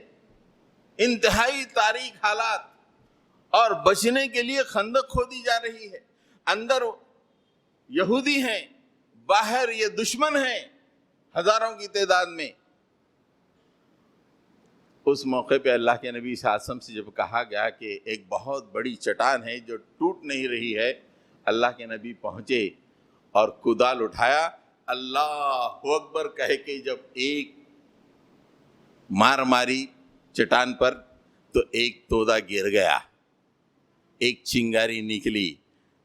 انتہائی تاریک حالات، اور بچنے کے لیے خندق کھودی جا رہی ہے. اندر یہودی ہیں، باہر یہ دشمن ہیں ہزاروں کی تعداد میں. اس موقع پہ اللہ کے نبی صلی اللہ علیہ وسلم سے جب کہا گیا کہ ایک بہت بڑی چٹان ہے جو ٹوٹ نہیں رہی ہے، اللہ کے نبی پہنچے اور کدال اٹھایا، اللہ اکبر کہہ کے جب ایک مار ماری چٹان پر تو ایک تودا گر گیا، ایک چنگاری نکلی۔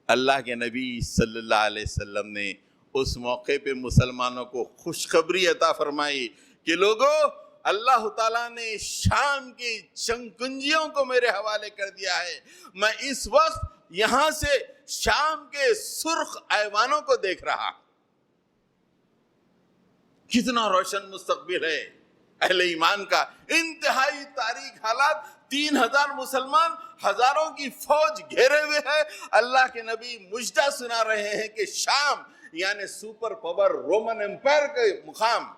اللہ کے نبی صلی اللہ علیہ وسلم نے اس موقع پہ مسلمانوں کو خوشخبری عطا فرمائی کہ لوگوں، اللہ تعالیٰ نے شام کی جنگ کنجیوں کو میرے حوالے کر دیا ہے، میں اس وقت یہاں سے شام کے سرخ ایوانوں کو دیکھ رہا۔ کتنا روشن مستقبل ہے اہل ایمان کا، انتہائی تاریک حالات، 3000 مسلمان، ہزاروں کی فوج گھیرے ہوئے ہے۔ اللہ کے نبی مجدہ سنا رہے ہیں کہ شام یعنی سپر پاور رومن امپائر کے مقام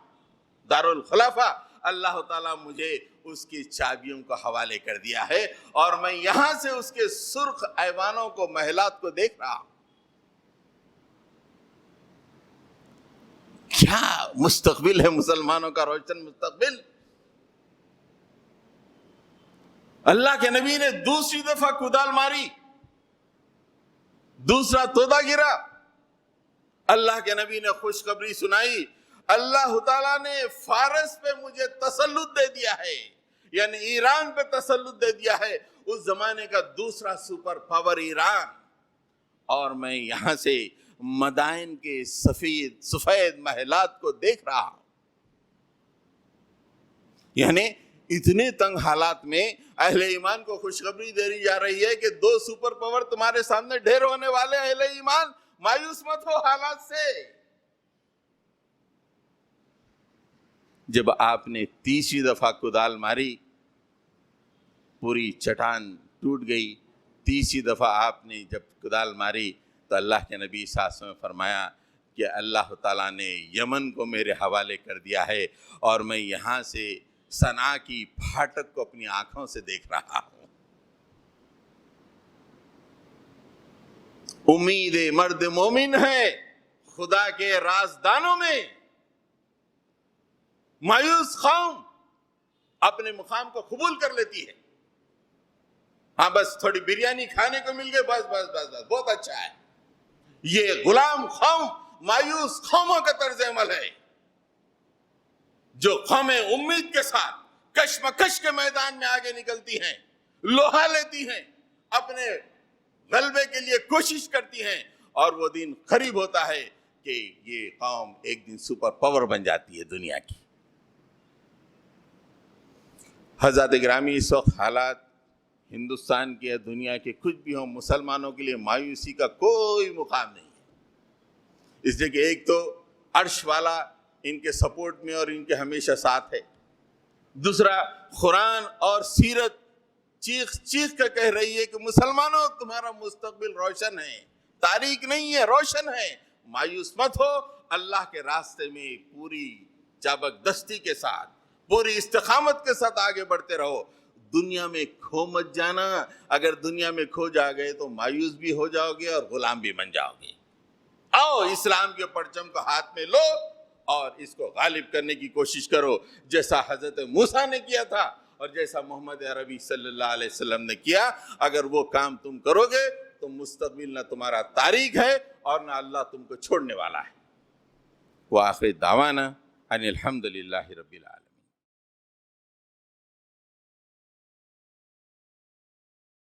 دارالخلافہ، اللہ تعالیٰ مجھے اس کی چابیوں کو حوالے کر دیا ہے اور میں یہاں سے اس کے سرخ ایوانوں کو، محلات کو دیکھ رہا ہوں۔ کیا مستقبل ہے مسلمانوں کا، روشن مستقبل۔ اللہ کے نبی نے دوسری دفعہ کدال ماری، دوسرا تودا گرا۔ اللہ کے نبی نے خوشخبری سنائی، اللہ تعالیٰ نے فارس پہ مجھے تسلط دے دیا ہے، یعنی ایران پہ تسلط دے دیا ہے، اس زمانے کا دوسرا سپر پاور ایران، اور میں یہاں سے مدائن کے سفید محلات کو دیکھ رہا ہوں۔ یعنی اتنے تنگ حالات میں اہل ایمان کو خوشخبری دے دی جا رہی ہے کہ 2 سپر پاور تمہارے سامنے ڈھیر ہونے والے، اہل ایمان مایوس مت ہو حالات سے۔ جب آپ نے تیسری دفعہ کدال ماری، پوری چٹان ٹوٹ گئی۔ تیسری دفعہ آپ نے جب کدال ماری تو اللہ کے نبی صلی اللہ علیہ وسلم نے فرمایا کہ اللہ تعالیٰ نے یمن کو میرے حوالے کر دیا ہے اور میں یہاں سے صنعاء کی پھاٹک کو اپنی آنکھوں سے دیکھ رہا ہوں۔ امید مرد مومن ہے خدا کے رازدانوں میں۔ مایوس قوم اپنے مقام کو قبول کر لیتی ہے، ہاں بس تھوڑی بریانی کھانے کو مل گئے، بس بس بس بس بہت اچھا ہے۔ یہ غلام قوم مایوس قوموں کا طرز عمل ہے۔ جو قومیں امید کے ساتھ کشمکش کے میدان میں آگے نکلتی ہیں، لوہا لیتی ہیں، اپنے غلبے کے لیے کوشش کرتی ہیں، اور وہ دن قریب ہوتا ہے کہ یہ قوم ایک دن سپر پاور بن جاتی ہے دنیا کی۔ حضرات گرامی، اس وقت حالات ہندوستان کے یا دنیا کے کچھ بھی ہوں، مسلمانوں کے لیے مایوسی کا کوئی مقام نہیں ہے، اس لیے کہ ایک تو عرش والا ان کے سپورٹ میں اور ان کے ہمیشہ ساتھ ہے، دوسرا قرآن اور سیرت چیخ چیخ کر کہہ رہی ہے کہ مسلمانوں تمہارا مستقبل روشن ہے، تاریک نہیں ہے، روشن ہے، مایوس مت ہو، اللہ کے راستے میں پوری چابکدستی کے ساتھ، پوری استقامت کے ساتھ آگے بڑھتے رہو۔ دنیا میں کھو مت جانا، اگر دنیا میں کھو جا گئے تو مایوس بھی ہو جاؤ گے اور غلام بھی بن جاؤ گے۔ آؤ اسلام کے پرچم کو ہاتھ میں لو اور اس کو غالب کرنے کی کوشش کرو، جیسا حضرت موسیٰ نے کیا تھا اور جیسا محمد عربی صلی اللہ علیہ وسلم نے کیا۔ اگر وہ کام تم کرو گے تو مستقبل نہ تمہارا تاریک ہے اور نہ اللہ تم کو چھوڑنے والا ہے۔ وآخر دعوانا ان الحمد للہ رب العالمین۔